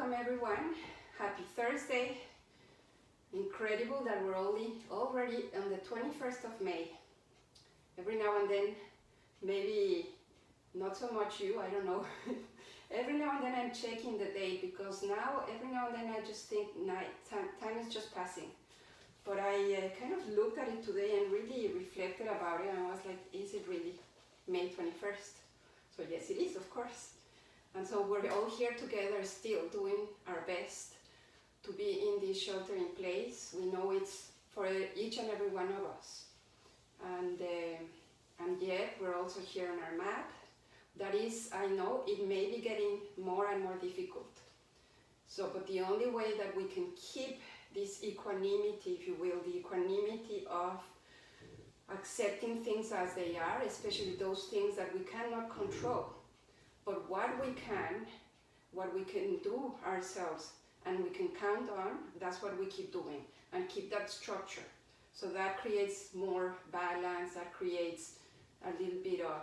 Welcome everyone. Happy Thursday. Incredible that we're already on the 21st of May. Every now and then, maybe not so much you, I don't know. Every now and then I'm checking the date because now, every now and then I just think time is just passing. But I kind of looked at it today and really reflected about it and I was like, is it really May 21st? So yes, it is, of course. And so we're all here together still doing our best to be in this shelter in place. We know it's for each and every one of us. And yet we're also here on our mat. That is, I know it may be getting more and more difficult. So, but the only way that we can keep this equanimity, if you will, the equanimity of accepting things as they are, especially those things that we cannot control. But what we can do ourselves and we can count on, that's what we keep doing and keep that structure. So that creates more balance, that creates a little bit of,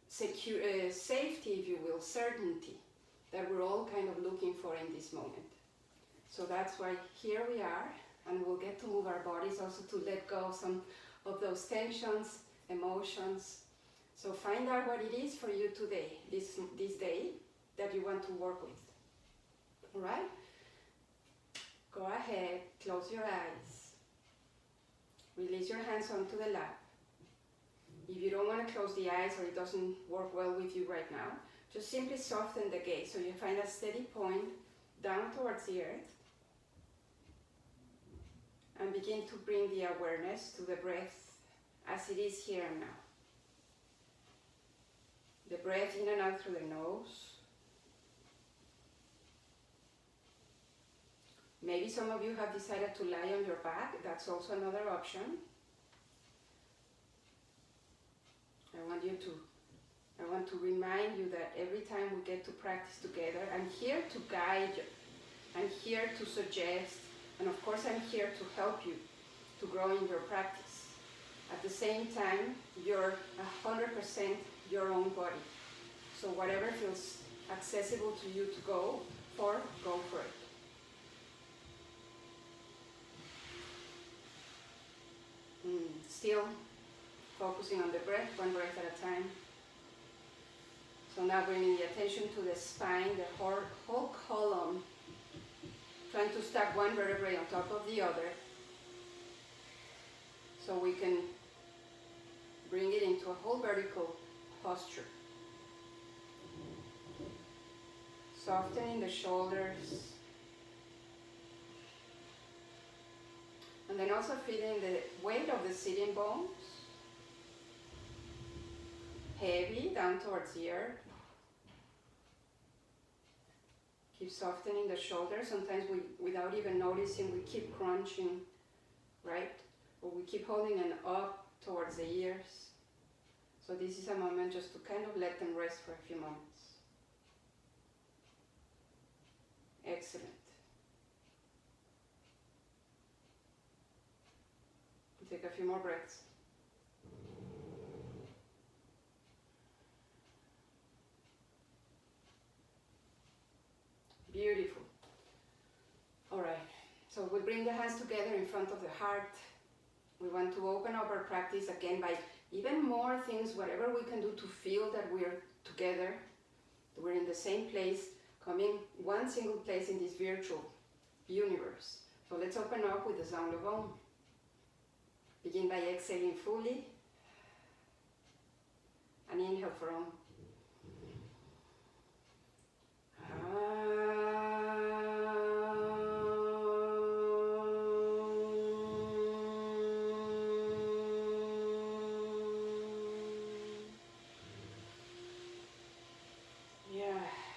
safety, if you will, certainty that we're all kind of looking for in this moment. So that's why here we are, and we'll get to move our bodies also to let go of some of those tensions, emotions. So find out what it is for you today, this day, that you want to work with. All right? Go ahead, close your eyes. Release your hands onto the lap. If you don't want to close the eyes or it doesn't work well with you right now, just simply soften the gaze so you find a steady point down towards the earth. And begin to bring the awareness to the breath as it is here and now. The breath in and out through the nose. Maybe some of you have decided to lie on your back. That's also another option. I want to remind you that every time we get to practice together, I'm here to guide you. I'm here to suggest, and of course I'm here to help you to grow in your practice. At the same time, you're 100% your own body. So whatever feels accessible to you to go for it. Still focusing on the breath, one breath at a time. So now bringing the attention to the spine, the whole column, trying to stack one vertebrae on top of the other so we can bring it into a whole vertical posture. Softening the shoulders. And then also feeling the weight of the sitting bones. Heavy down towards the earth. Keep softening the shoulders. Sometimes without even noticing, we keep crunching, right? Or we keep holding them up towards the ears. So this is a moment just to kind of let them rest for a few moments. Excellent. Take a few more breaths. Beautiful. All right. So we bring the hands together in front of the heart. We want to open up our practice again by even more things, whatever we can do to feel that we're together, we're in the same place, coming one single place in this virtual universe. So let's open up with the sound of Om. Begin by exhaling fully. And inhale for Om.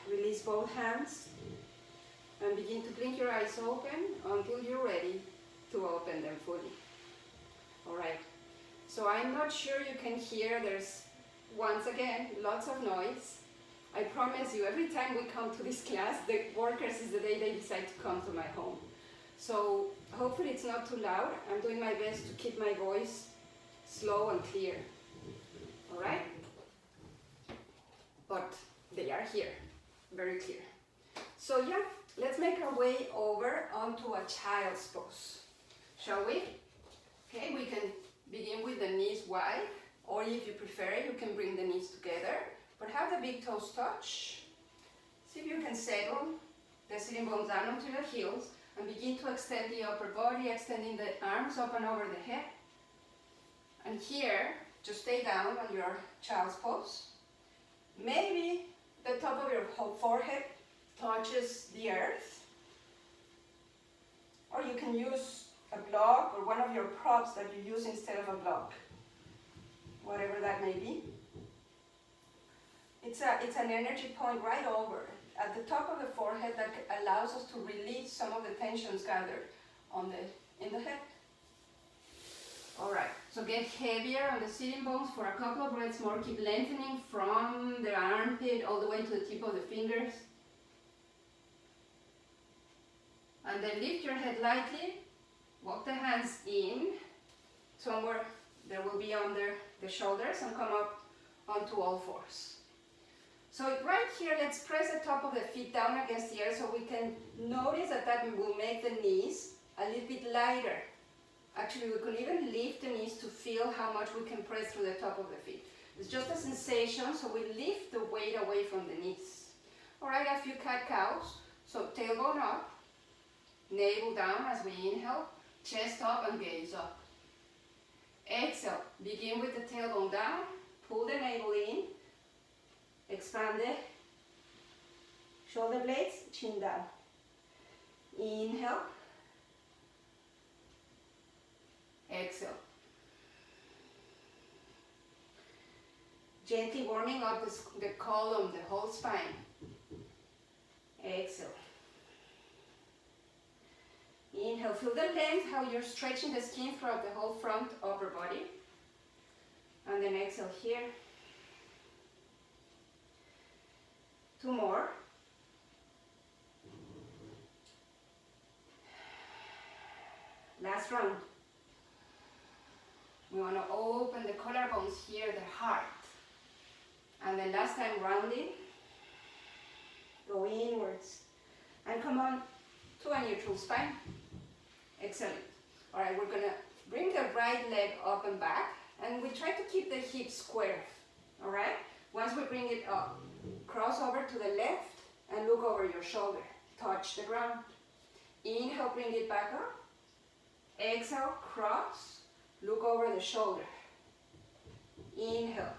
Release both hands and begin to blink your eyes open until you're ready to open them fully. Alright, so I'm not sure you can hear, there's once again lots of noise. I promise you, every time we come to this class, the workers is the day they decide to come to my home. So hopefully it's not too loud. I'm doing my best to keep my voice slow and clear. Alright? But they are here, very clear. So yeah, let's make our way over onto a child's pose, shall we? Okay, we can begin with the knees wide, or if you prefer, you can bring the knees together, but have the big toes touch. See if you can settle the sitting bones down onto your heels and begin to extend the upper body, extending the arms up and over the head. And here, just stay down on your child's pose. Maybe the top of your forehead touches the earth, or you can use a block or one of your props that you use instead of a block, whatever that may be. It's an energy point right over at the top of the forehead that allows us to release some of the tensions gathered in the head. All right, so get heavier on the sitting bones for a couple of breaths more. Keep lengthening from the armpit all the way to the tip of the fingers. And then lift your head lightly, walk the hands in, somewhere there will be under the shoulders, and come up onto all fours. So right here, let's press the top of the feet down against the earth so we can notice that will make the knees a little bit lighter. Actually, we can even lift the knees to feel how much we can press through the top of the feet. It's just a sensation, so we lift the weight away from the knees. All right, a few cat-cows. So tailbone up, navel down as we inhale, chest up and gaze up. Exhale, begin with the tailbone down, pull the navel in, expand the shoulder blades, chin down. Inhale. Exhale. Gently warming up the column, the whole spine. Exhale. Inhale, feel the length, how you're stretching the skin throughout the whole front upper body. And then exhale here. 2 more. Last round. We want to open the collarbones here, the heart. And then last time, rounding. Go inwards. And come on to a neutral spine. Excellent. All right, we're going to bring the right leg up and back. And we try to keep the hips square. All right? Once we bring it up, cross over to the left and look over your shoulder. Touch the ground. Inhale, bring it back up. Exhale, cross. Look over the shoulder. Inhale.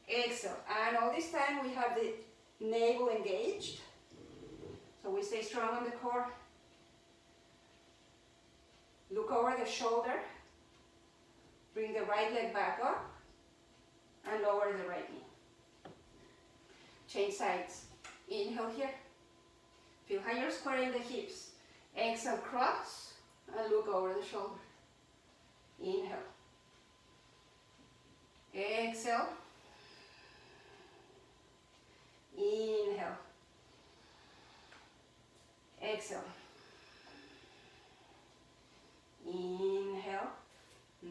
Exhale. And all this time we have the navel engaged. So we stay strong on the core. Look over the shoulder. Bring the right leg back up. And lower the right knee. Change sides. Inhale here. Feel how you're squaring the hips. Exhale, cross. And look over the shoulder. Inhale. Exhale. Inhale. Exhale. Inhale.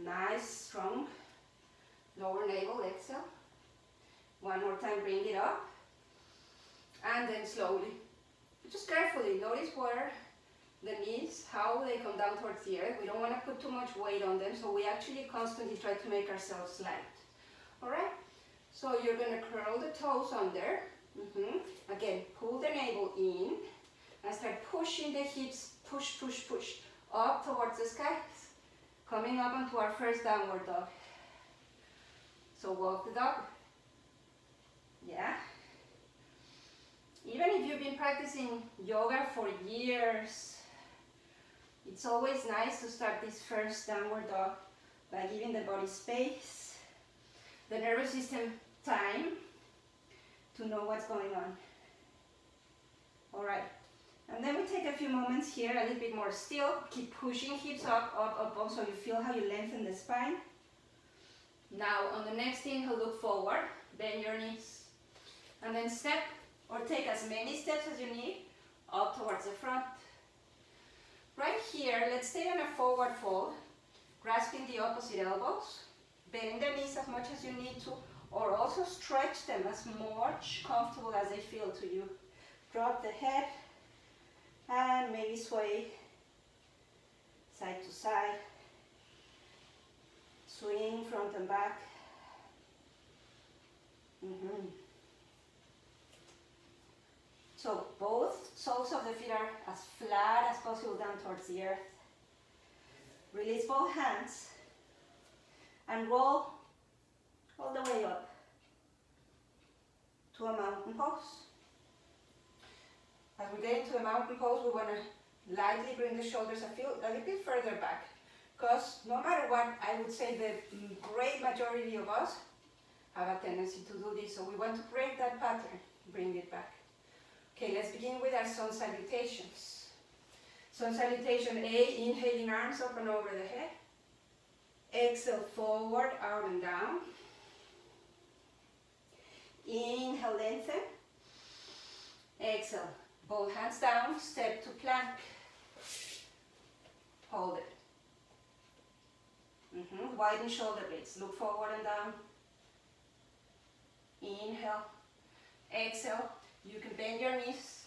Nice, strong. Lower navel, exhale. One more time, bring it up. And then slowly, just carefully, notice where the knees, how they come down towards the earth. We don't want to put too much weight on them, so we actually constantly try to make ourselves light. All right? So you're going to curl the toes under. Again, pull the navel in and start pushing the hips, push, push, push, up towards the sky. Coming up onto our first downward dog. So walk the dog. Yeah? Even if you've been practicing yoga for years, it's always nice to start this first downward dog by giving the body space, the nervous system time to know what's going on. All right. And then we take a few moments here, a little bit more still. Keep pushing hips up, up, up, up, so you feel how you lengthen the spine. Now, on the next inhale, look forward, bend your knees. And then step, or take as many steps as you need, up towards the front. Right here, let's stay on a forward fold, grasping the opposite elbows. Bend the knees as much as you need to, or also stretch them as much comfortable as they feel to you. Drop the head and maybe sway side to side. Swing front and back. So both soles of the feet are as flat as possible down towards the earth. Release both hands and roll all the way up to a mountain pose. As we get into a mountain pose, we want to lightly bring the shoulders a little bit further back. Because no matter what, I would say the great majority of us have a tendency to do this. So we want to break that pattern, bring it back. Okay, let's begin with our sun salutations. Sun salutation A, inhaling arms up and over the head. Exhale, forward, out and down. Inhale, lengthen. Exhale, both hands down, step to plank. Hold it. Widen shoulder blades, look forward and down. Inhale. Exhale, you can bend your knees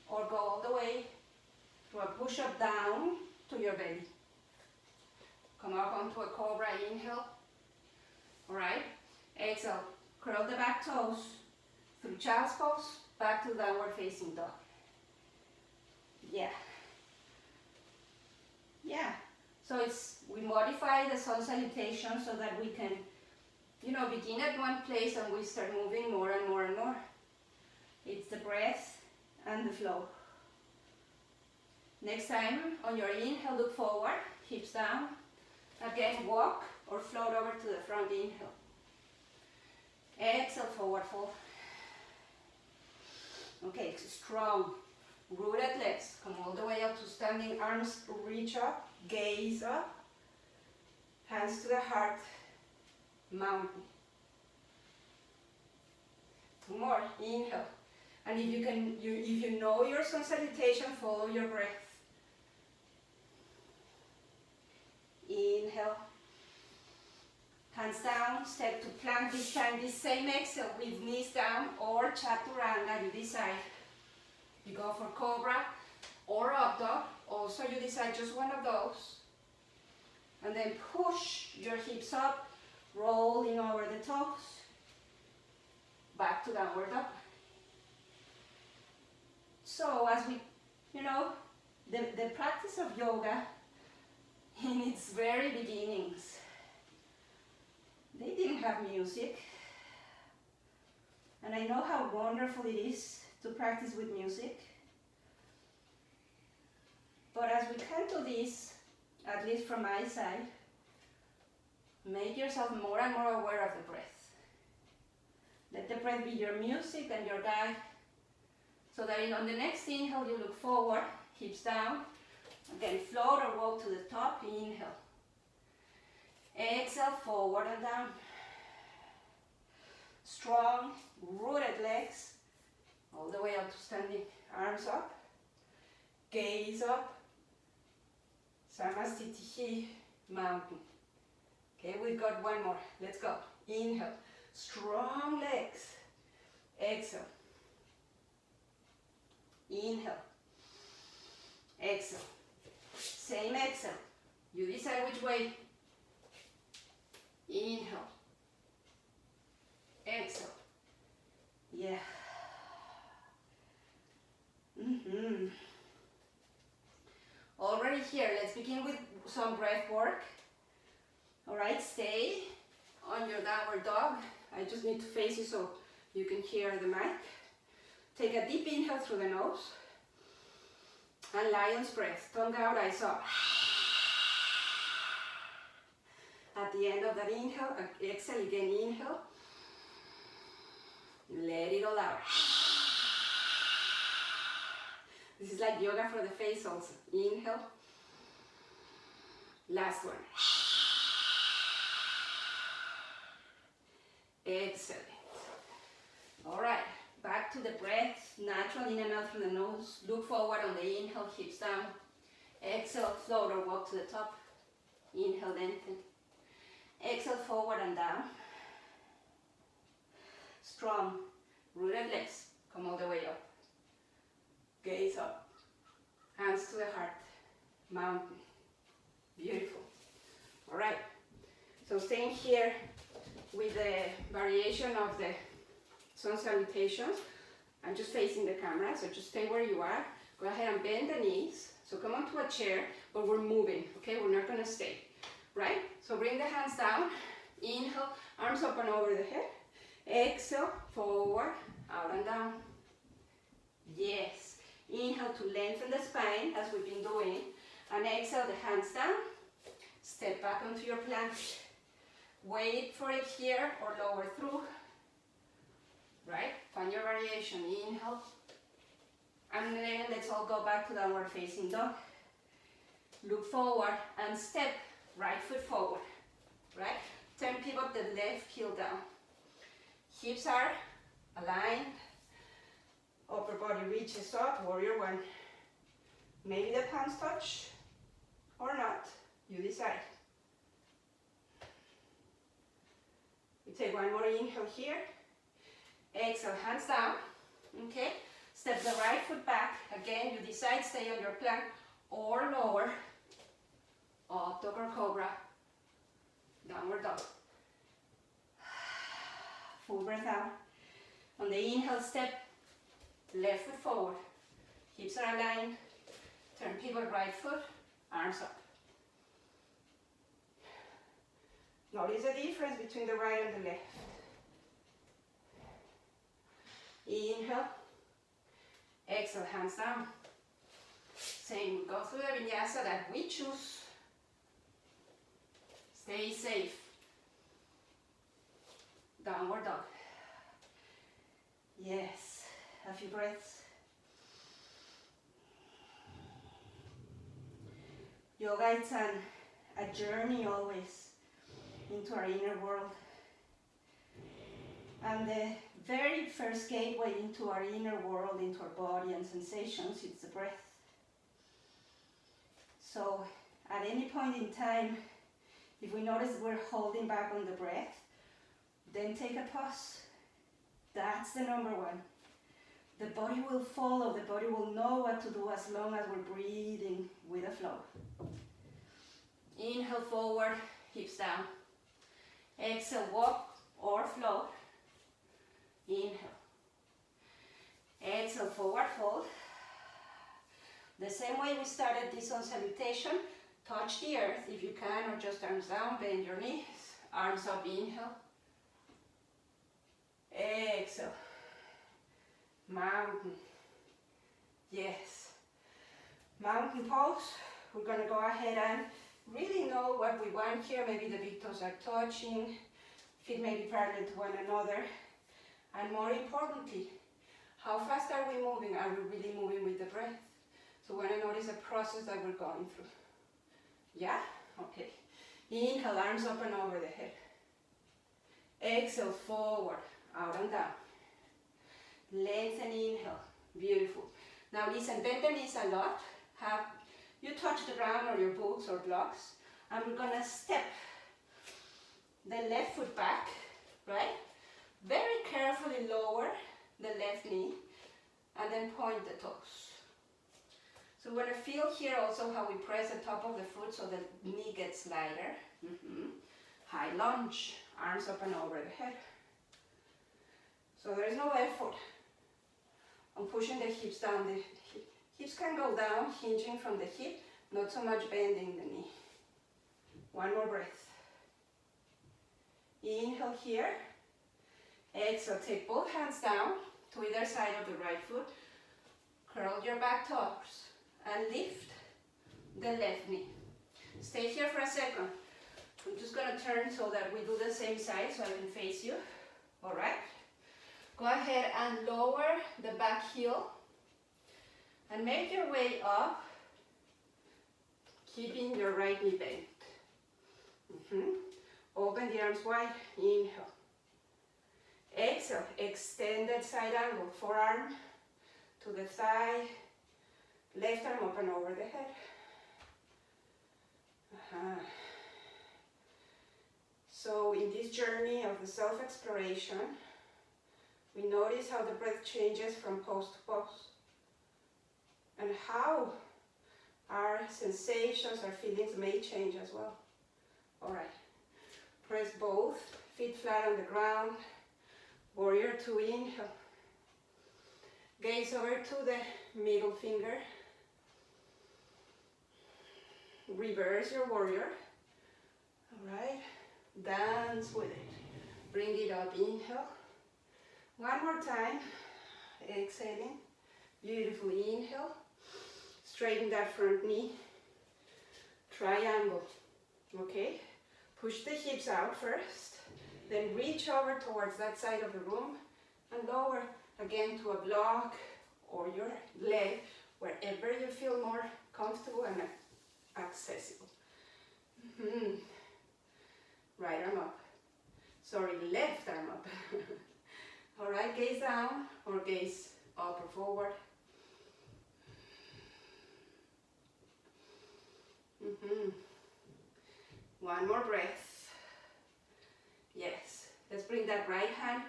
or go all the way to a push-up down to your belly. Come up onto a cobra, inhale. Alright, exhale, curl the back toes through child's pose, back to downward facing dog. Yeah. So we modify the sun salutation so that we can, begin at one place and we start moving more and more and more. It's the breath and the flow. Next time, on your inhale, look forward, hips down. Again, walk or float over to the front, inhale. Exhale, forward fold. Okay, strong, rooted legs. Come all the way up to standing, arms reach up, gaze up. Hands to the heart, mountain. Two more, inhale. And if you know your sun salutation, follow your breath. Inhale. Hands down, step to plank this time. This same exhale with knees down or chaturanga, you decide. You go for cobra or up dog. Also, you decide just one of those. And then push your hips up, rolling over the toes. Back to downward dog. So as we, the practice of yoga in its very beginnings, they didn't have music. And I know how wonderful it is to practice with music. But as we come to this, at least from my side, make yourself more and more aware of the breath. Let the breath be your music and your guide. So that on the next inhale, you look forward, hips down. Again, float or walk to the top, inhale. Exhale, forward and down. Strong, rooted legs, all the way up to standing. Arms up, gaze up. Samastitihi, mountain. Okay, we've got one more. Let's go. Inhale, strong legs. Exhale. Inhale. Exhale. Same exhale. You decide which way. Inhale. Exhale. Yeah. Already here, let's begin with some breath work. Alright, stay on your downward dog. I just need to face you so you can hear the mic. Take a deep inhale through the nose. And lion's breath. Tongue out, eyes up. At the end of that inhale, exhale again, inhale. Let it all out. This is like yoga for the face also. Inhale. Last one. Excellent. All right, back to the breath. Natural in and out through the nose. Look forward on the inhale, hips down. Exhale, float or walk to the top. Inhale, lengthen. Exhale, forward and down. Strong, rooted legs. Come all the way up. here with the variation of the sun salutations. I'm just facing the camera, so just stay where you are. Go ahead and bend the knees. So come onto a chair, but we're moving, okay? We're not gonna stay, right? So bring the hands down. Inhale, arms up and over the head. Exhale, forward, out and down. Yes. Inhale to lengthen the spine, as we've been doing. And exhale, the hands down. Step back onto your plank. Wait for it here or lower through. Right? Find your variation. Inhale. And then let's all go back to downward facing dog. Look forward and step right foot forward. Right? Turn pivot the left heel down. Hips are aligned. Upper body reaches up. Warrior one. Maybe the palms touch or not. You decide. We take one more inhale here. Exhale, hands down. Okay. Step the right foot back. Again, you decide, stay on your plank or lower. Up dog or cobra. Downward dog. Full breath out. On the inhale, step left foot forward. Hips are aligned. Turn pivot right foot. Arms up. Notice the difference between the right and the left. Inhale. Exhale, hands down. Same, go through the vinyasa that we choose. Stay safe. Downward dog. Yes, a few breaths. Yoga is a journey always into our inner world. And the very first gateway into our inner world, into our body and sensations, is the breath. So at any point in time, if we notice we're holding back on the breath, then take a pause. That's the number one. The body will follow, the body will know what to do as long as we're breathing with the flow. Inhale forward, hips down. Exhale, walk or float. Inhale. Exhale, forward fold. The same way we started this on salutation, touch the earth if you can, or just arms down, bend your knees, arms up, inhale. Exhale. Mountain. Yes. Mountain pose. We're going to go ahead and really know what we want here. Maybe the big toes are touching, feet may be parallel to one another. And more importantly, how fast are we moving? Are we really moving with the breath? So we want to notice the process that we're going through. Yeah? Okay. Inhale, arms up and over the head. Exhale, forward, out and down. Lengthen, inhale. Beautiful. Now listen, bend the knees a lot. Have you touch the ground or your boots or blocks. And we're going to step the left foot back, right? Very carefully lower the left knee and then point the toes. So we're going to feel here also how we press the top of the foot so the knee gets lighter. High lunge, arms up and over the head. So there's no effort on pushing the hips down. The hips can go down, hinging from the hip, not so much bending the knee. One more breath. Inhale here. Exhale, take both hands down to either side of the right foot. Curl your back toes and lift the left knee. Stay here for a second. I'm just going to turn so that we do the same side so I can face you. All right? Go ahead and lower the back heel and make your way up, keeping your right knee bent. Open the arms wide. Inhale. Exhale, extended side angle, forearm to the thigh, left arm up and over the head. So in this journey of the self-exploration, we notice how the breath changes from pose to pose and how our sensations, our feelings may change as well. All right, Press both feet flat on the ground. Warrior two, inhale. Gaze over to the middle finger. Reverse your warrior. All right. Dance with it. Bring it up, inhale. One more time. Exhaling. Beautiful, inhale. Straighten that front knee. Triangle. Okay. Push the hips out first. Then reach over towards that side of the room and lower again to a block or your leg, wherever you feel more comfortable and accessible. Right arm up. Sorry, left arm up. All right, gaze down or gaze up or forward. One more breath. Yes, let's bring that right hand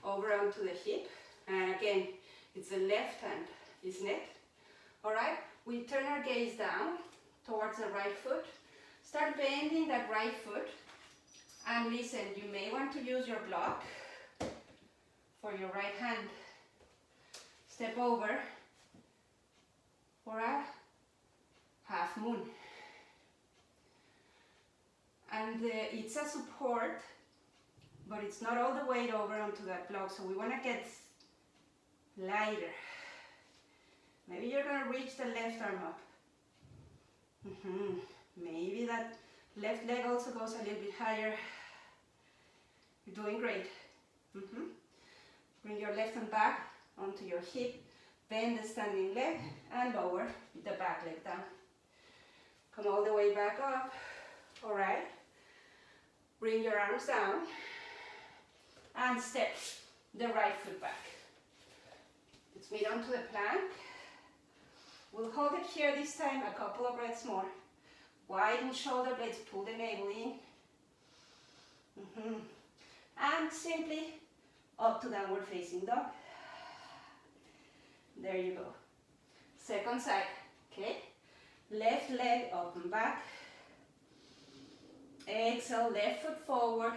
over onto the hip. And again, it's the left hand, isn't it? All right, we turn our gaze down towards the right foot. Start bending that right foot. And listen, you may want to use your block for your right hand. Step over for a half moon. And it's a support, but it's not all the weight over onto that block, so we want to get lighter. Maybe you're going to reach the left arm up. Maybe that left leg also goes a little bit higher. You're doing great. Bring your left hand back onto your hip, bend the standing leg, and lower the back leg down. Come all the way back up. All right. Bring your arms down and step the right foot back. Let's meet onto the plank. We'll hold it here this time, a couple of breaths more. Widen shoulder blades, pull the navel in. And simply up to downward facing dog. There you go. Second side, okay? Left leg up and back. Exhale, left foot forward,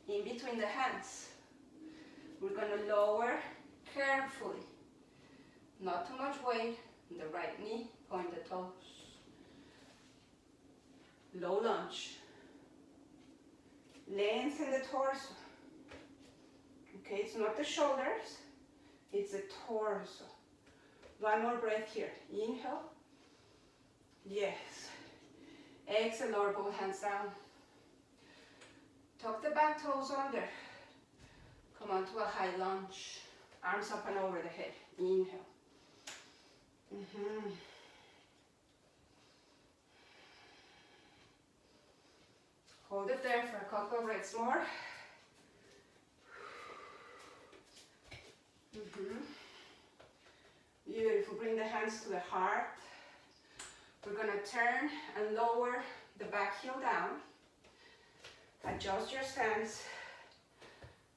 in between the hands. We're going to lower carefully. Not too much weight. The right knee, point the toes. Low lunge. Lengthen the torso. Okay, it's not the shoulders, it's the torso. One more breath here. Inhale. Yes. Exhale, lower both hands down. Tuck the back toes under. Come on to a high lunge. Arms up and over the head. Inhale. Hold it there for a couple of breaths more. Beautiful. Bring the hands to the heart. We're going to turn and lower the back heel down. Adjust your stance.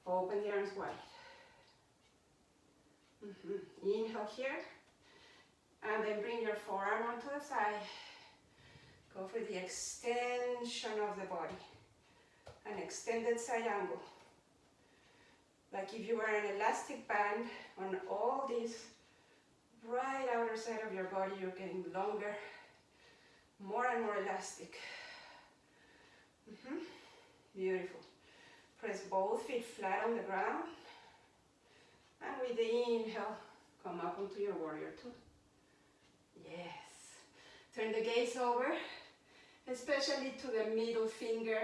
Open the arms wide. Inhale here. And then bring your forearm onto the side. Go for the extension of the body. An extended side angle. Like if you were an elastic band on all this right outer side of your body, you're getting longer, more and more elastic. Beautiful. Press both feet flat on the ground. And with the inhale, come up onto your warrior two. Yes. Turn the gaze over, especially to the middle finger,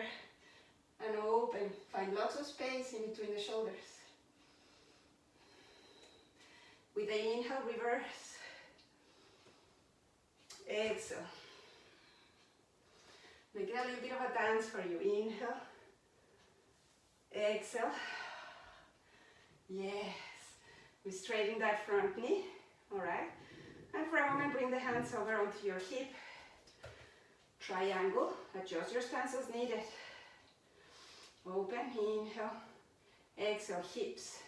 and open. Find lots of space in between the shoulders. With the inhale, reverse. Exhale. Make it a little bit of a dance for you. Inhale. Exhale. Yes. We straighten that front knee. All right. And for a moment, bring the hands over onto your hip. Triangle. Adjust your stance as needed. Open. Inhale. Exhale. Hips.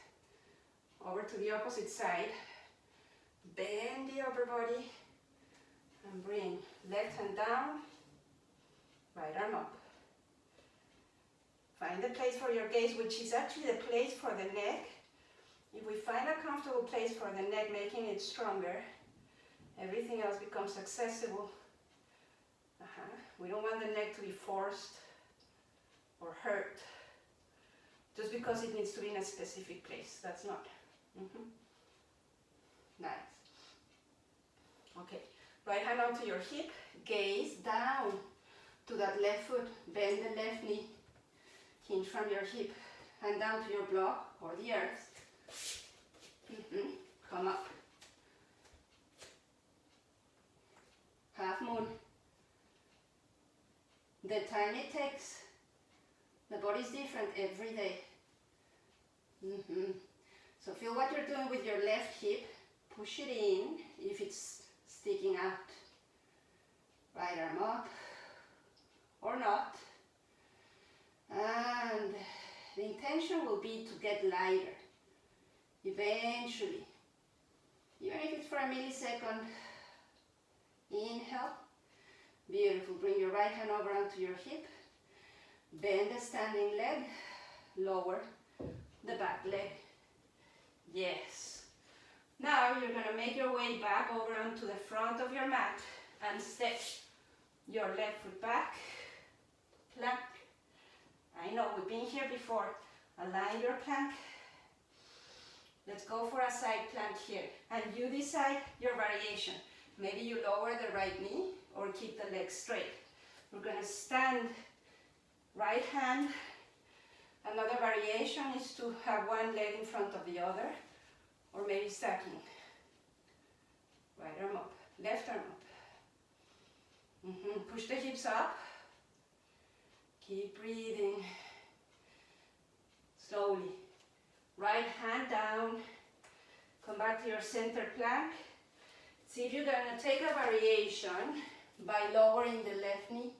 Over to the opposite side. Bend the upper body. And bring left hand down. Right arm up. Find the place for your gaze, which is actually the place for the neck. If we find a comfortable place for the neck, making it stronger, everything else becomes accessible. We don't want the neck to be forced or hurt just because it needs to be in a specific place. That's not. Nice. Okay, right hand onto your hip, gaze down to that left foot, bend the left knee, hinge from your hip, hand down to your block or the earth. Come up. Half moon. The time it takes, the body's different every day. So feel what you're doing with your left hip. Push it in if it's sticking out. Right arm up or not. And the intention will be to get lighter. Eventually, even if it's for a millisecond, inhale. Beautiful. Bring your right hand over onto your hip. Bend the standing leg. Lower the back leg. Yes. Now you're going to make your way back over onto the front of your mat and step your left foot back. Plank. I know we've been here before. Align your plank. Let's go for a side plank here. And you decide your variation. Maybe you lower the right knee or keep the leg straight. We're going to stand right hand. Another variation is to have one leg in front of the other, or maybe stacking. Right arm up, left arm up. Push the hips up. Keep breathing. Slowly. Right hand down. Come back to your center plank. See if you're going to take a variation by lowering the left knee.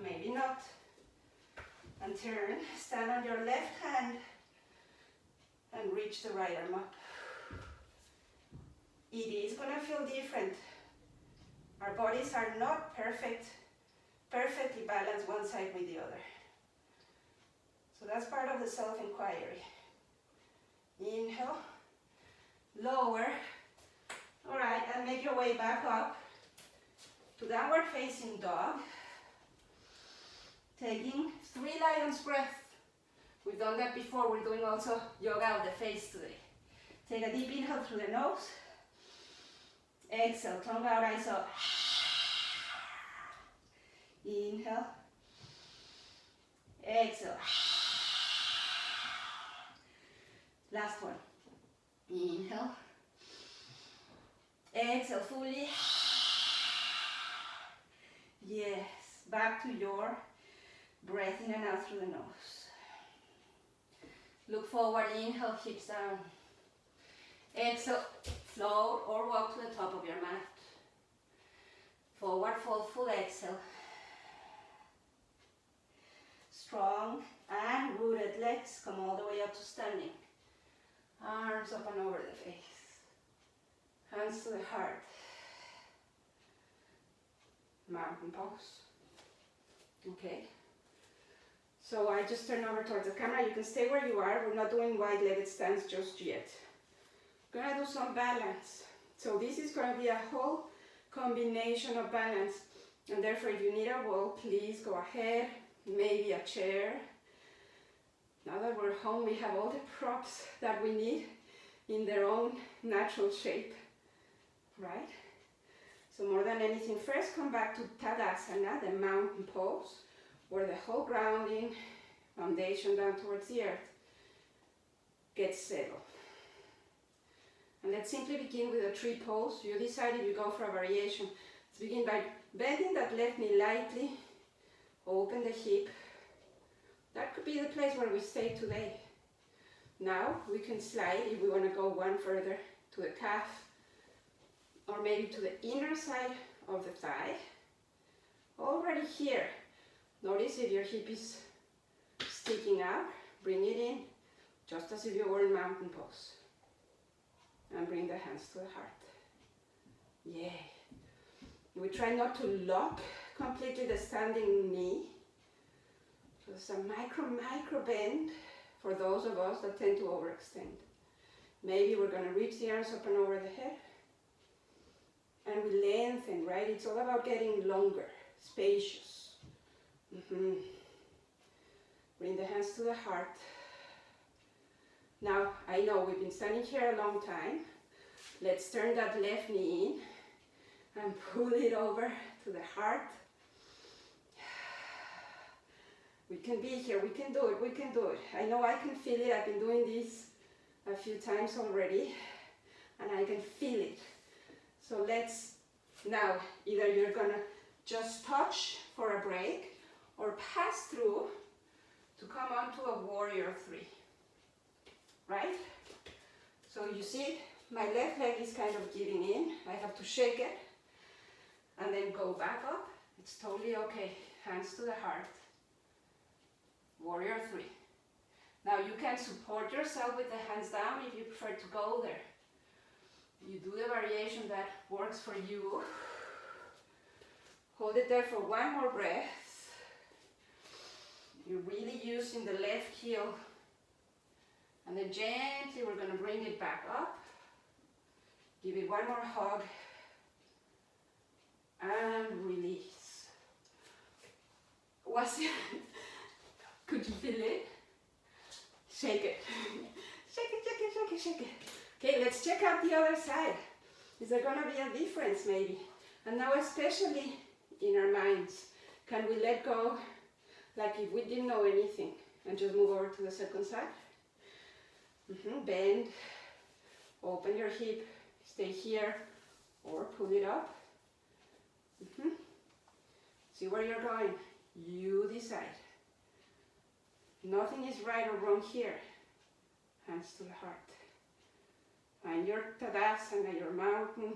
Maybe not. And turn. Stand on your left hand and reach the right arm up. It is going to feel different. Our bodies are not perfectly balanced one side with the other. So that's part of the self-inquiry. Inhale. Lower. Alright, and make your way back up to downward facing dog. Taking 3 lion's breath. We've done that before. We're doing also yoga of the face today. Take a deep inhale through the nose. Exhale, tongue out, eyes up. Inhale. Exhale. Last one. Inhale. Exhale fully. Yes. Back to your breath in and out through the nose. Look forward, inhale, hips down. Exhale, float or walk to the top of your mat. Forward fold, full exhale. Strong and rooted legs come all the way up to standing. Arms up and over the face. Hands to the heart. Mountain pose. Okay. So I just turn over towards the camera. You can stay where you are. We're not doing wide-legged stands just yet. We're gonna do some balance. So this is gonna be a whole combination of balance. And therefore, if you need a wall, please go ahead. Maybe a chair. Now that we're home, we have all the props that we need in their own natural shape, right? So more than anything, first come back to Tadasana, the mountain pose, where the whole grounding, foundation down towards the earth, gets settled. And let's simply begin with a tree pose. You decide if you go for a variation. Let's begin by bending that left knee lightly, open the hip. That could be the place where we stay today. Now we can slide if we want to go one further to the calf, or maybe to the inner side of the thigh. Already here, notice if your hip is sticking out, bring it in, just as if you were in mountain pose. And bring the hands to the heart. Yay. We try not to lock completely the standing knee. Just a micro bend for those of us that tend to overextend. Maybe we're going to reach the arms up and over the head. And we lengthen, right? It's all about getting longer, spacious. Bring the hands to the heart. Now, I know we've been standing here a long time. Let's turn that left knee in and pull it over to the heart. We can be here, we can do it, we can do it. I know I can feel it. I've been doing this a few times already, and I can feel it. So let's, now, either you're gonna just touch for a break or pass through to come onto a warrior 3, right? So you see, my left leg is kind of giving in. I have to shake it and then go back up. It's totally okay. Hands to the heart. Warrior 3. Now you can support yourself with the hands down if you prefer to go there. You do the variation that works for you. Hold it there for one more breath. You're really using the left heel. And then gently we're going to bring it back up. Give it one more hug. And release. Was it? Could you feel it? Shake it. Shake it, shake it, shake it, shake it. Okay, let's check out the other side. Is there going to be a difference maybe? And now especially in our minds, can we let go like if we didn't know anything and just move over to the second side? Bend, open your hip, stay here or pull it up. See where you're going. You decide. Nothing is right or wrong here. Hands to the heart. Find your Tadasana, your mountain.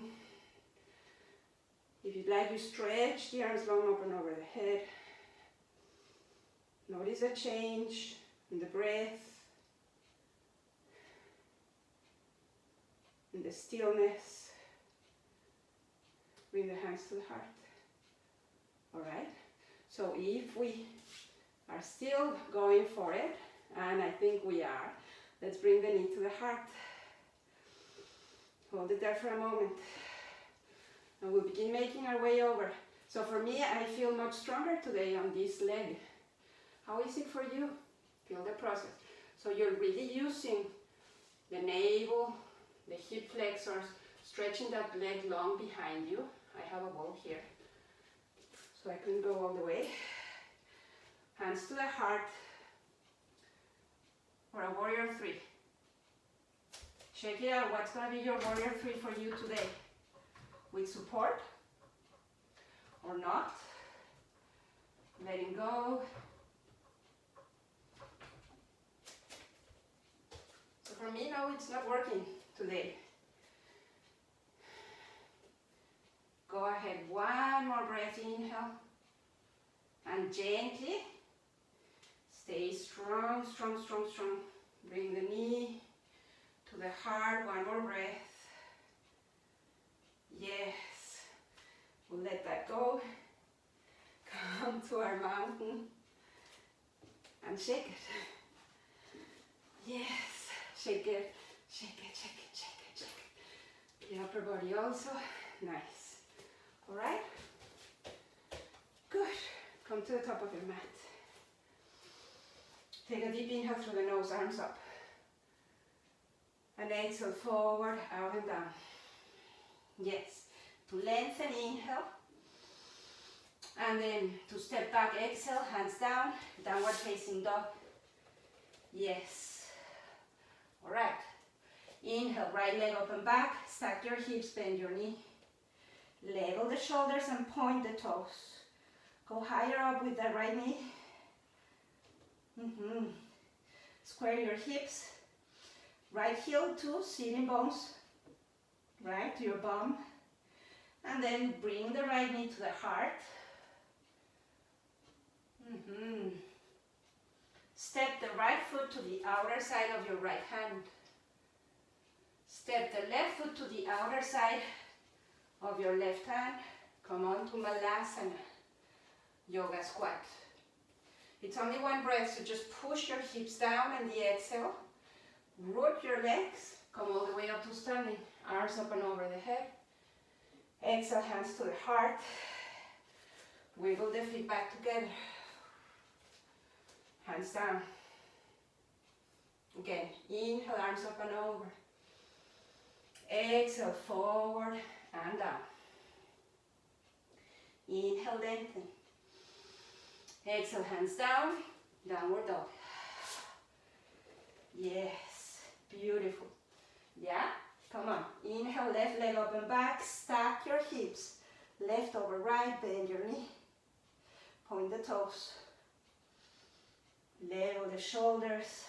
If you'd like, you stretch the arms long open over the head. Notice a change in the breath, in the stillness. Bring the hands to the heart. All right? So if we are still going for it, and I think we are, let's bring the knee to the heart. Hold it there for a moment. And we'll begin making our way over. So for me, I feel much stronger today on this leg. How is it for you? Feel the process. So you're really using the navel, the hip flexors, stretching that leg long behind you. I have a ball here, so I can go all the way. Hands to the heart for a warrior 3. Check it out. What's going to be your warrior 3 for you today? With support or not? Letting go. So for me, no, it's not working today. Go ahead, one more breath, inhale. And gently, stay strong, strong, strong, strong. Bring the knee to the heart, one more breath. Yes, we'll let that go. Come to our mountain and shake it. Yes, shake it, shake it, shake it, shake it, shake it. The upper body also, nice. All right, good. Come to the top of your mat. Take a deep inhale through the nose, arms up. And exhale, forward, out and down. Yes, to lengthen, inhale. And then to step back, exhale, hands down, downward facing dog. Yes. All right. Inhale, right leg open back, stack your hips, bend your knee. Level the shoulders and point the toes. Go higher up with the right knee. Square your hips. Right heel to sitting bones. Right to your bum. And then bring the right knee to the heart. Step the right foot to the outer side of your right hand. Step the left foot to the outer side of your left hand. Come on to Malasana, yoga squat. It's only one breath, so just push your hips down and the exhale. Root your legs, come all the way up to standing. Arms up and over the head. Exhale, hands to the heart. Wiggle the feet back together. Hands down. Again, inhale, arms up and over. Exhale, forward and down. Inhale, lengthen. Exhale, hands down, downward dog. Yes, beautiful. Yeah, come on. Inhale, left leg up and back. Stack your hips. Left over right, bend your knee. Point the toes. Level the shoulders.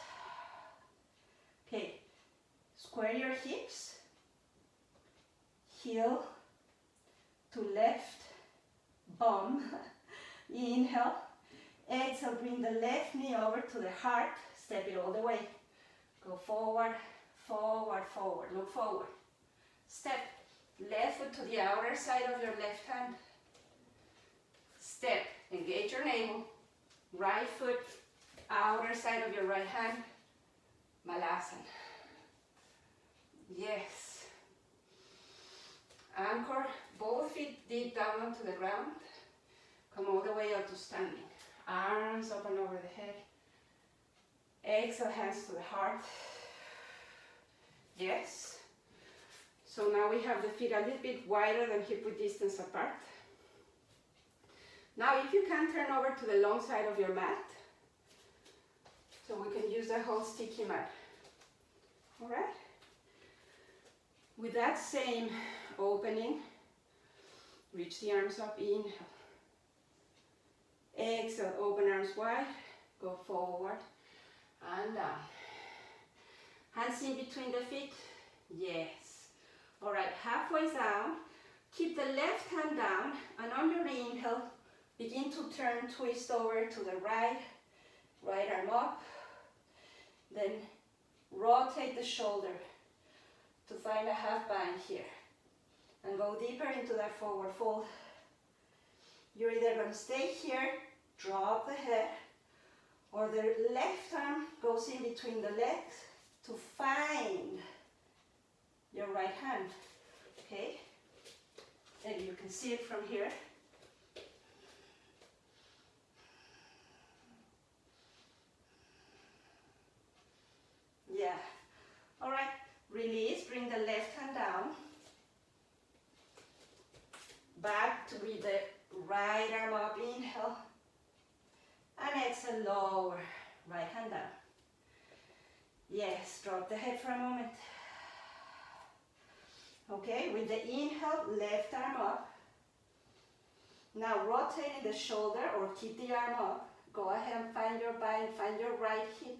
Okay, square your hips. Heel to left bum. Inhale. Exhale, bring the left knee over to the heart. Step it all the way. Go forward, forward, forward. Look forward. Step. Left foot to the outer side of your left hand. Step. Engage your navel. Right foot, outer side of your right hand. Malasana. Yes. Anchor both feet deep down onto the ground. Come all the way up to standing. Arms up and over the head. Exhale, hands to the heart. Yes. So now we have the feet a little bit wider than hip width distance apart. Now if you can, turn over to the long side of your mat. So we can use the whole sticky mat. Alright? With that same opening, reach the arms up, inhale. Exhale, open arms wide, go forward and down. Hands in between the feet, yes. All right, halfway down, keep the left hand down and on your inhale, begin to turn, twist over to the right, right arm up. Then rotate the shoulder to find a half bind here and go deeper into that forward fold. You're either going to stay here, drop the head, or the left arm goes in between the legs to find your right hand, okay? And you can see it from here. Yeah, all right, release, bring the left hand down. Back to breathe the right arm up, inhale. And exhale, lower, right hand down. Yes, drop the head for a moment. Okay, with the inhale, left arm up. Now rotating the shoulder or keep the arm up. Go ahead and find your bind, find your right hip.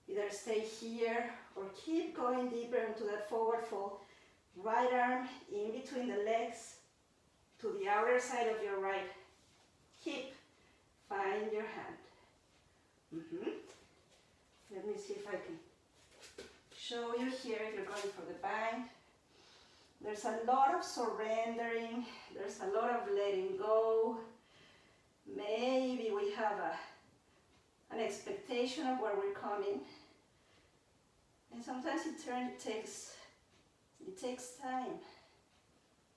Either stay here or keep going deeper into that forward fold. Right arm in between the legs to the outer side of your right hip. Find your hand. Let me see if I can show you here if you're going for the bind. There's a lot of surrendering. There's a lot of letting go. Maybe we have an expectation of where we're coming. And sometimes it takes time.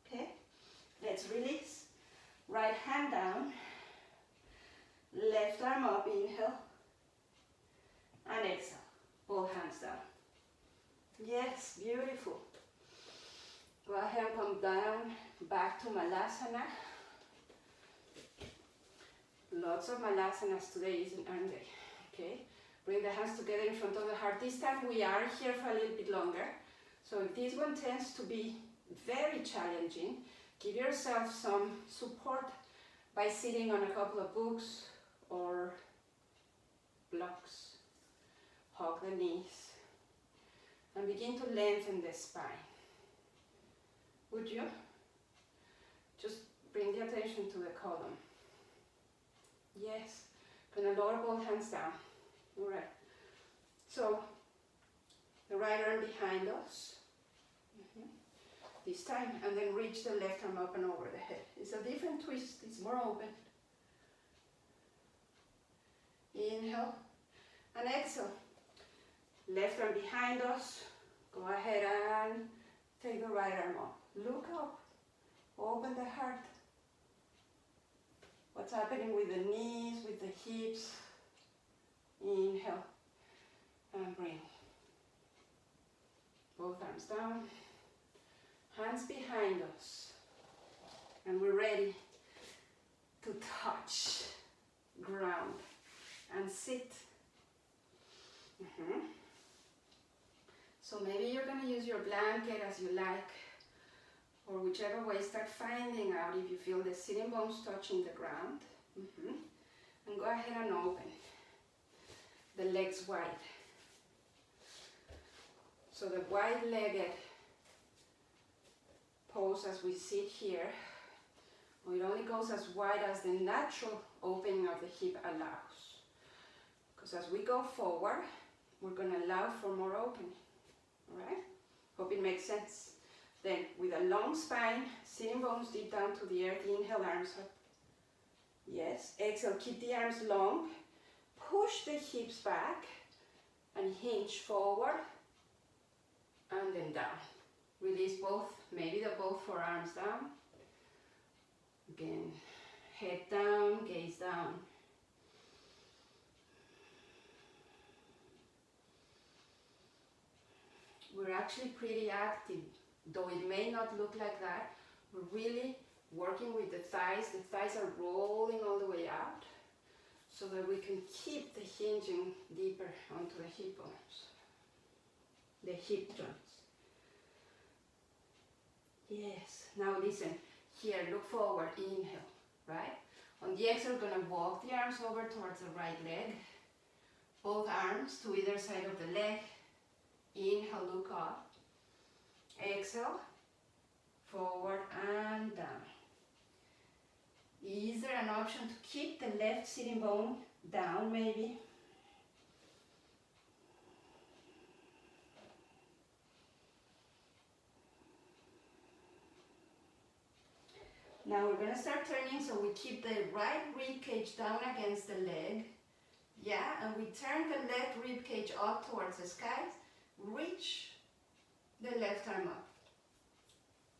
Okay? Let's release. Right hand down. Left arm up, inhale. And exhale. Both hands down. Yes, beautiful. Go ahead and come down, back to Malasana. Lots of Malasanas today, aren't they? Okay. Bring the hands together in front of the heart. This time we are here for a little bit longer. So if this one tends to be very challenging, give yourself some support by sitting on a couple of books or blocks. Hug the knees and begin to lengthen the spine. Would you? Just bring the attention to the column. Yes. Gonna lower both hands down. All right. So the right arm behind us. This time, and then reach the left arm up and over the head. It's a different twist. It's more open. Inhale and exhale. Left arm behind us. Go ahead and take the right arm up. Look up. Open the heart. What's happening with the knees, with the hips? Inhale and breathe. Both arms down. Hands behind us. And we're ready to touch ground and sit. So maybe you're going to use your blanket as you like, or whichever way. Start finding out if you feel the sitting bones touching the ground. And go ahead and open the legs wide. So the wide-legged pose as we sit here, it only goes as wide as the natural opening of the hip allows. Because as we go forward, we're going to allow for more opening. Alright? Hope it makes sense. Then, with a long spine, sitting bones deep down to the earth. Inhale, arms up. Yes. Exhale, keep the arms long. Push the hips back and hinge forward and then down. Release both, maybe both forearms down. Again, head down, gaze down. We're actually pretty active, though it may not look like that. We're really working with the thighs. The thighs are rolling all the way out so that we can keep the hinging deeper onto the hip bones, the hip joints. Yes, now listen, here, look forward, inhale, right? On the exhale, we're gonna walk the arms over towards the right leg, both arms to either side of the leg. Inhale, look up. Exhale, forward and down. Is there an option to keep the left sitting bone down maybe? Now we're going to start turning, so we keep the right rib cage down against the leg. Yeah, and we turn the left rib cage up towards the sky. Reach the left arm up.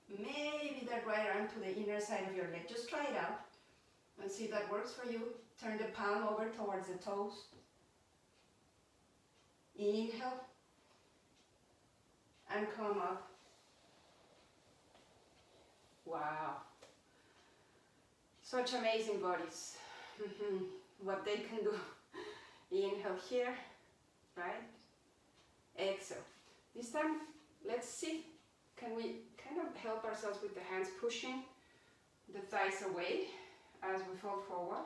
Maybe that right arm to the inner side of your leg. Just try it out and see if that works for you. Turn the palm over towards the toes. Inhale and come up. Wow. Such amazing bodies. What they can do. Inhale here, right? Exhale. This time, let's see. Can we kind of help ourselves with the hands pushing the thighs away as we fall forward?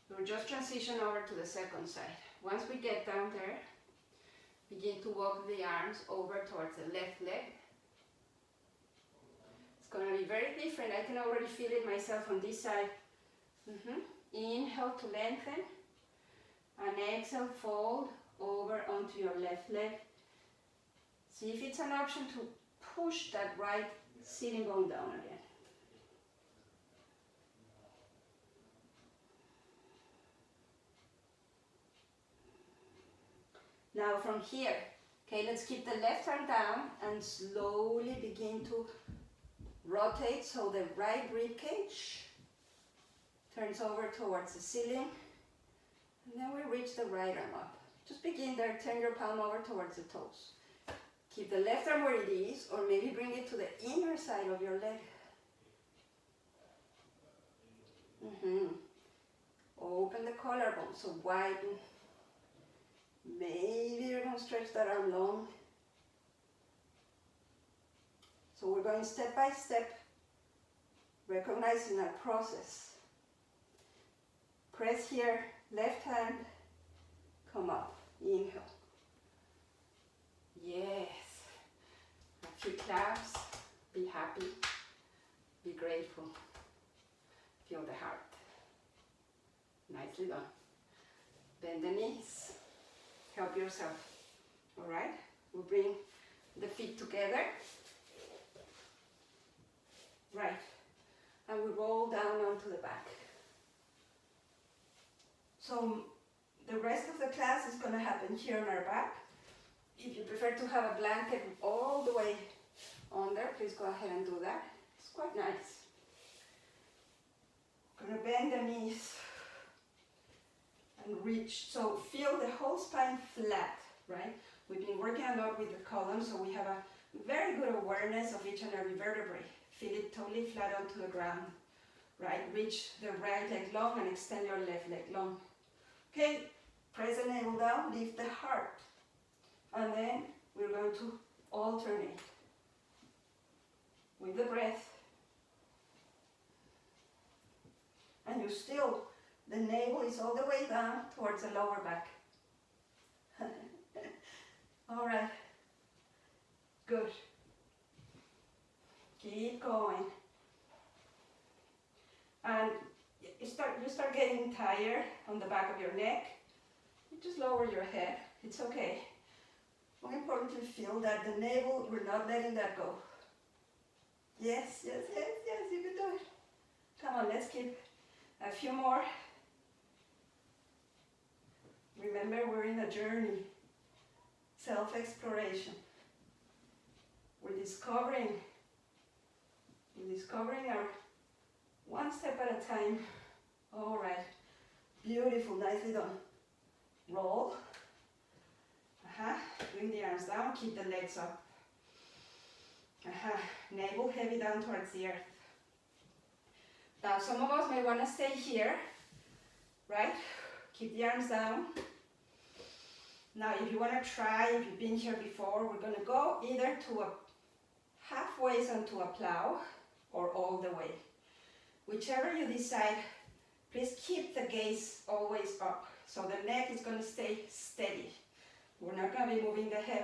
We'll just transition over to the second side. Once we get down there, begin to walk the arms over towards the left leg. It's going to be very different. I can already feel it myself on this side. Inhale to lengthen, and exhale, fold over onto your left leg. See if it's an option to push that right sitting bone down again. Now from here, okay, let's keep the left arm down and slowly begin to rotate so the right rib cage turns over towards the ceiling. And then we reach the right arm up. Just begin there, turn your palm over towards the toes. Keep the left arm where it is, or maybe bring it to the inner side of your leg. Open the collarbone, so widen. Maybe you're going to stretch that arm long. So we're going step by step, recognizing our process. Press here, left hand, come up, inhale. Yes. A few claps, be happy, be grateful, feel the heart. Nicely done. Bend the knees, help yourself. All right, we'll bring the feet together. Right, and we roll down onto the back. So the rest of the class is going to happen here on our back. If you prefer to have a blanket all the way on there, please go ahead and do that. It's quite nice. Gonna bend the knees and reach. So feel the whole spine flat, right? We've been working a lot with the column, so we have a very good awareness of each and every vertebrae. Feel it totally flat onto the ground, right? Reach the right leg long and extend your left leg long. Okay, press the navel down, lift the heart. And then we're going to alternate with the breath. And you still, the navel is all the way down towards the lower back. All right, good. Keep going. And you start getting tired on the back of your neck. You just lower your head, it's okay. More importantly, feel that the navel, we're not letting that go. Yes, yes, yes, yes, you can do it. Come on, let's keep a few more. Remember, we're in a journey, self-exploration. We're discovering our one step at a time. All right, beautiful, nicely done. Roll. Bring the arms down, keep the legs up. Navel heavy down towards the earth. Now some of us may want to stay here, right? Keep the arms down. Now if you want to try, if you've been here before, we're going to go either to a halfway onto a plow or all the way. Whichever you decide, please keep the gaze always up. So the neck is going to stay steady. We're not going to be moving the head.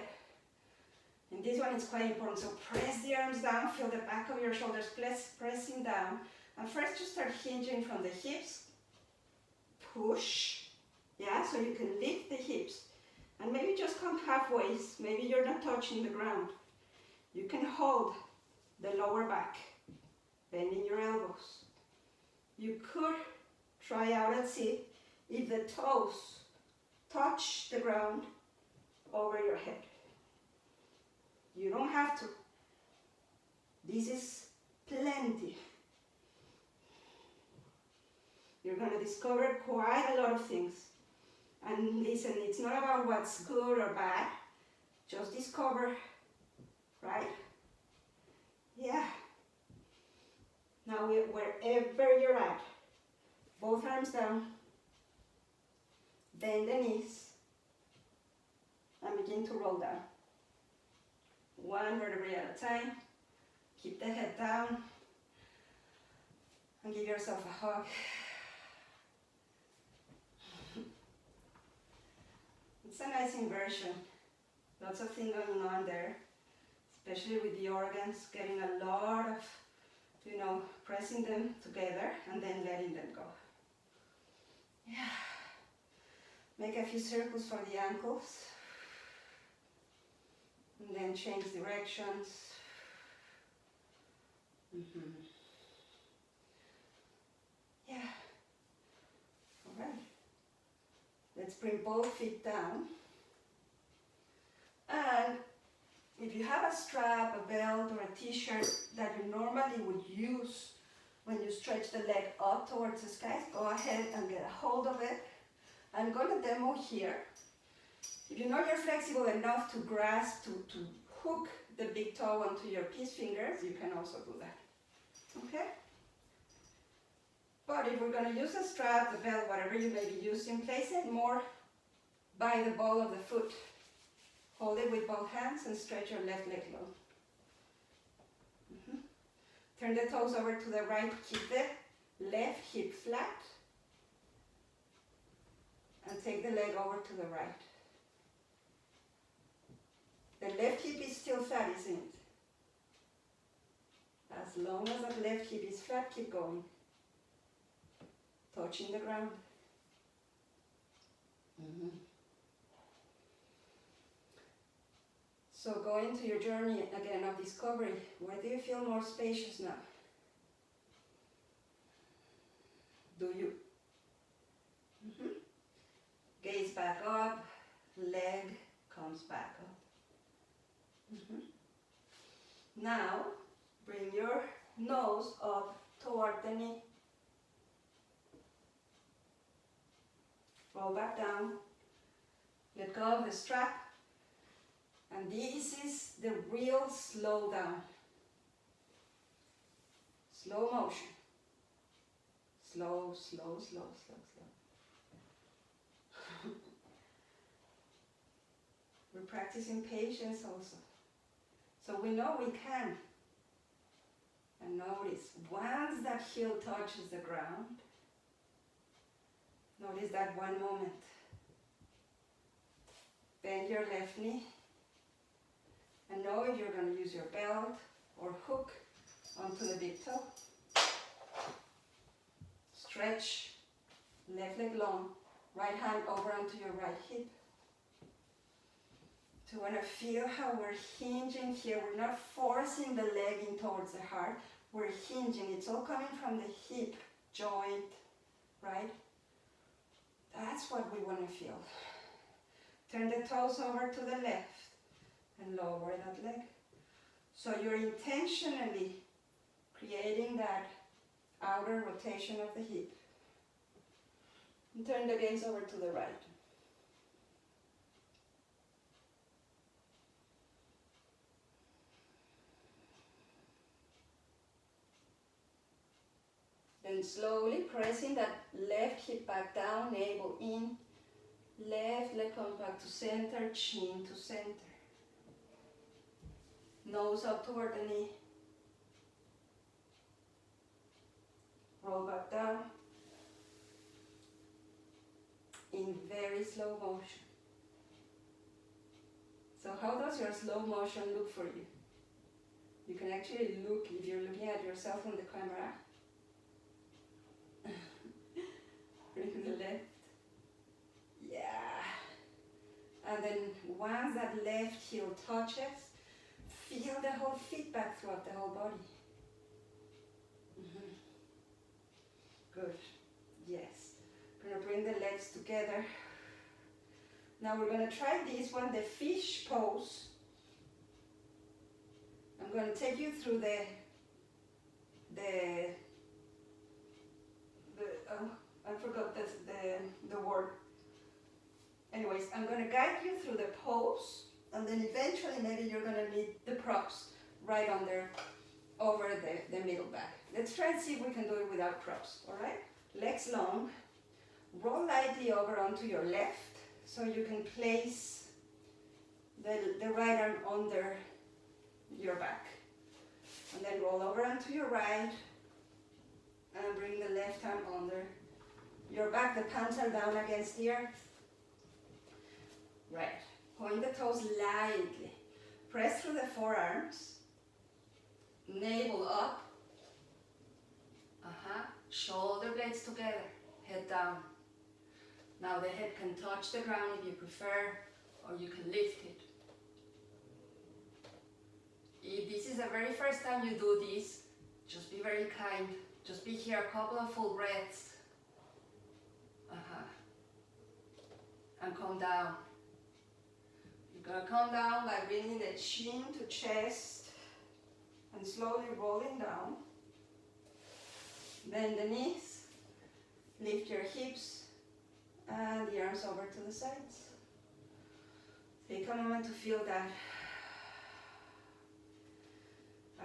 And this one is quite important. So press the arms down, feel the back of your shoulders pressing down. And first just start hinging from the hips. Push. Yeah, so you can lift the hips. And maybe just come halfway. Maybe you're not touching the ground. You can hold the lower back, bending your elbows. You could try out and see if the toes touch the ground over your head. You don't have to. This is plenty. You're going to discover quite a lot of things. And listen, it's not about what's good or bad. Just discover, right? Yeah. Now, wherever you're at, both arms down, bend the knees, and begin to roll down. One vertebrae at a time. Keep the head down, and give yourself a hug. It's a nice inversion. Lots of things going on there, especially with the organs, getting a lot of, pressing them together and then letting them go. Yeah. Make a few circles for the ankles. And then change directions. Yeah. All right. Let's bring both feet down. And if you have a strap, a belt, or a t-shirt that you normally would use when you stretch the leg up towards the sky, go ahead and get a hold of it. I'm going to demo here. If you know you're flexible enough to grasp, to hook the big toe onto your peace fingers, you can also do that. Okay? But if we're going to use a strap, the belt, whatever you may be using, place it more by the ball of the foot. Hold it with both hands and stretch your left leg long. Turn the toes over to the right, keep the left hip flat. And take the leg over to the right. The left hip is still flat, isn't it? As long as that left hip is flat, keep going. Touching the ground. So go into your journey again of discovery. Where do you feel more spacious now? Do you? Gaze back up, leg comes back up. Now, bring your nose up toward the knee. Roll back down. Let go of the strap. And this is the real slow down. Slow motion. Slow, slow, slow, slow, slow. We're practicing patience also. So we know we can. And notice, once that heel touches the ground, notice that one moment. Bend your left knee. And know if you're going to use your belt or hook onto the big toe. Stretch, left leg long, right hand over onto your right hip. So you want to feel how we're hinging here. We're not forcing the leg in towards the heart. We're hinging. It's all coming from the hip joint, right? That's what we want to feel. Turn the toes over to the left and lower that leg. So you're intentionally creating that outer rotation of the hip. And turn the gaze over to the right. Then slowly pressing that left hip back down, navel in. Left leg comes back to center, chin to center. Nose up toward the knee. Roll back down. In very slow motion. So how does your slow motion look for you? You can actually look, if you're looking at yourself on the camera, bring the left. Yeah. And then once that left heel touches, feel the whole feedback throughout the whole body. Good. Yes. We're going to bring the legs together. Now we're going to try this one, the fish pose. I'm going to take you through I forgot the word. Anyways, I'm going to guide you through the pose, and then eventually maybe you're going to need the props right over the middle back. Let's try and see if we can do it without props, all right? Legs long, roll lightly over onto your left, so you can place the right arm under your back. And then roll over onto your right, and bring the left arm under your back. The palms are down against the earth. Right. Point the toes lightly. Press through the forearms. Navel up. Shoulder blades together. Head down. Now the head can touch the ground if you prefer, or you can lift it. If this is the very first time you do this, just be very kind. Just be here a couple of full breaths. And come down. You're going to come down by bringing the chin to chest and slowly rolling down. Bend the knees, lift your hips and the arms over to the sides. Take a moment to feel that.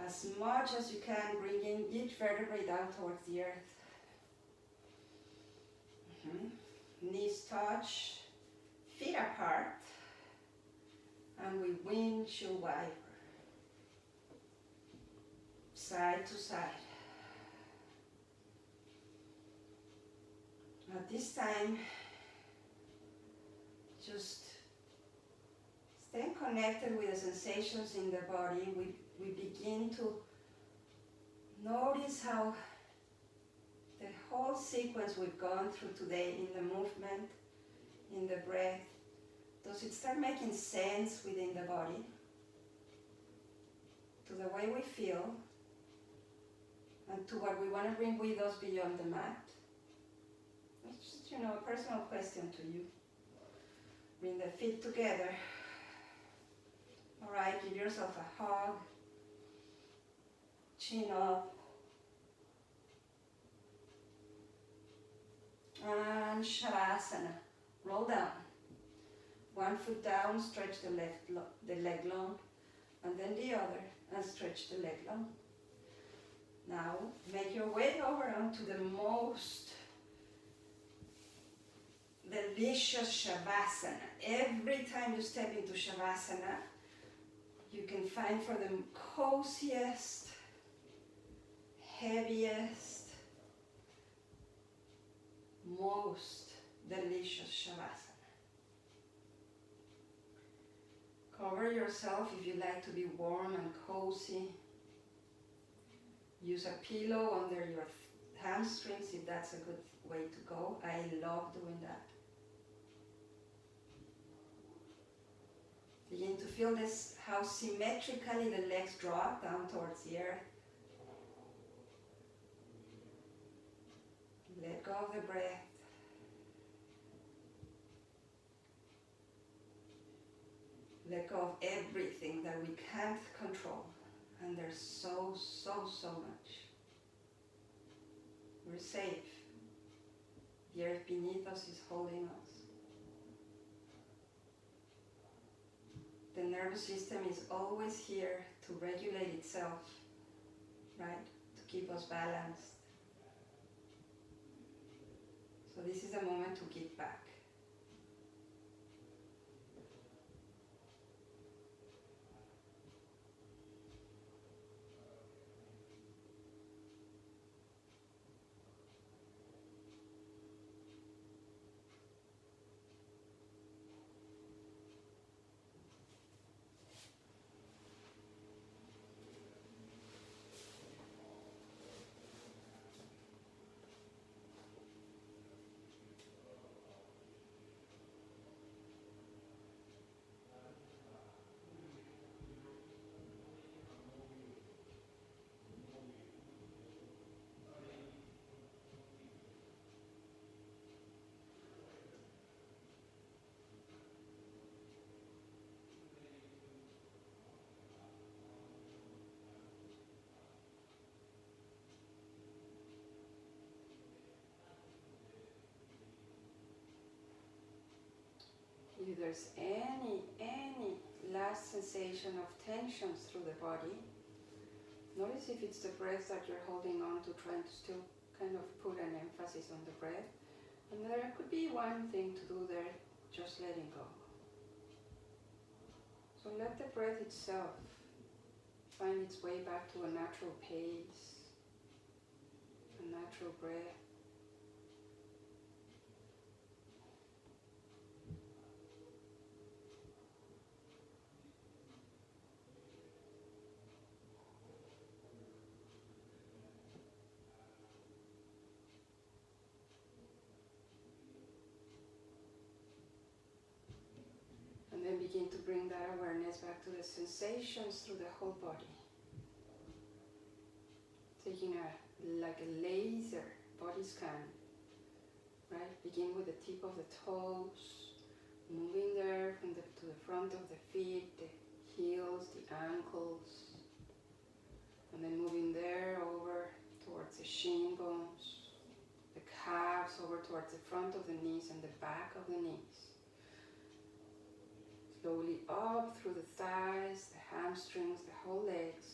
As much as you can, bringing each vertebrae down towards the earth. Knees touch, feet apart, and we windshield wiper. Side to side. At this time, just stay connected with the sensations in the body. We begin to notice how the whole sequence we've gone through today in the movement, in the breath, does it start making sense within the body? To the way we feel, and to what we want to bring with us beyond the mat? It's just, a personal question to you. Bring the feet together. Alright, give yourself a hug. Chin up. And Shavasana. Roll down. One foot down, stretch the leg long. And then the other, and stretch the leg long. Now, make your way over onto the most delicious Shavasana. Every time you step into Shavasana, you can find for the coziest, heaviest, most delicious Shavasana. Cover yourself if you like to be warm and cozy. Use a pillow under your hamstrings if that's a good way to go. I love doing that. Begin to feel this, how symmetrically the legs drop down towards the earth. Let go of the breath. Let go of everything that we can't control. And there's so much. We're safe. The earth beneath us is holding us. The nervous system is always here to regulate itself, right? To keep us balanced. So this is a moment to give back. If there's any last sensation of tensions through the body, notice if it's the breath that you're holding on to, trying to still kind of put an emphasis on the breath. And there could be one thing to do there, just letting go. So let the breath itself find its way back to a natural pace, a natural breath. And then begin to bring that awareness back to the sensations through the whole body. Taking like a laser body scan, right? Begin with the tip of the toes, moving there from to the front of the feet, the heels, the ankles, and then moving there over towards the shin bones, the calves over towards the front of the knees and the back of the knees. Slowly up through the thighs, the hamstrings, the whole legs,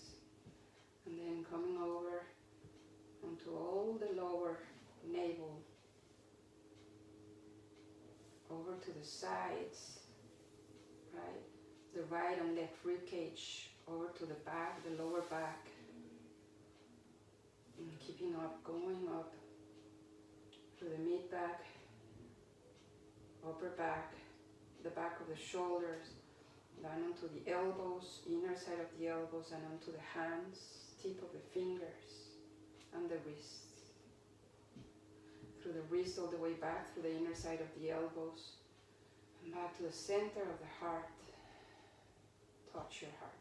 and then coming over onto all the lower navel, over to the sides, right? The right and left rib cage, over to the back, the lower back, and keeping up, going up through the mid back, upper back, the back of the shoulders, down onto the elbows, inner side of the elbows, and onto the hands, tip of the fingers, and the wrists. Through the wrist all the way back, through the inner side of the elbows, and back to the center of the heart. Touch your heart.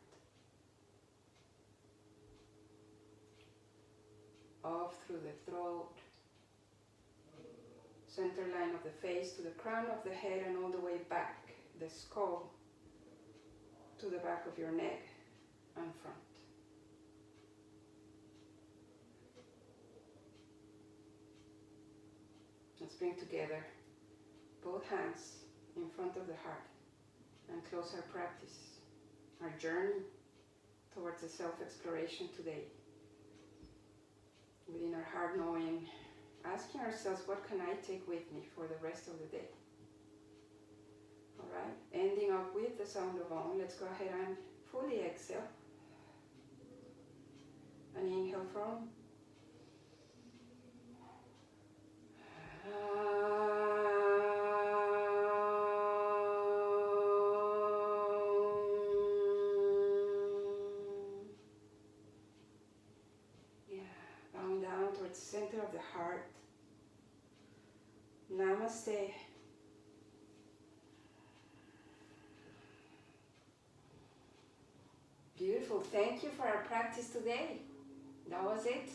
Off through the throat, center line of the face to the crown of the head and all the way back the skull to the back of your neck and front. Let's bring together both hands in front of the heart and close our practice, our journey towards the self-exploration today. Within our heart knowing, asking ourselves, what can I take with me for the rest of the day? Alright, ending up with the sound of Om. Let's go ahead and fully exhale. And inhale from bowing down towards the center of the heart. Namaste. Beautiful. Thank you for our practice today. That was it.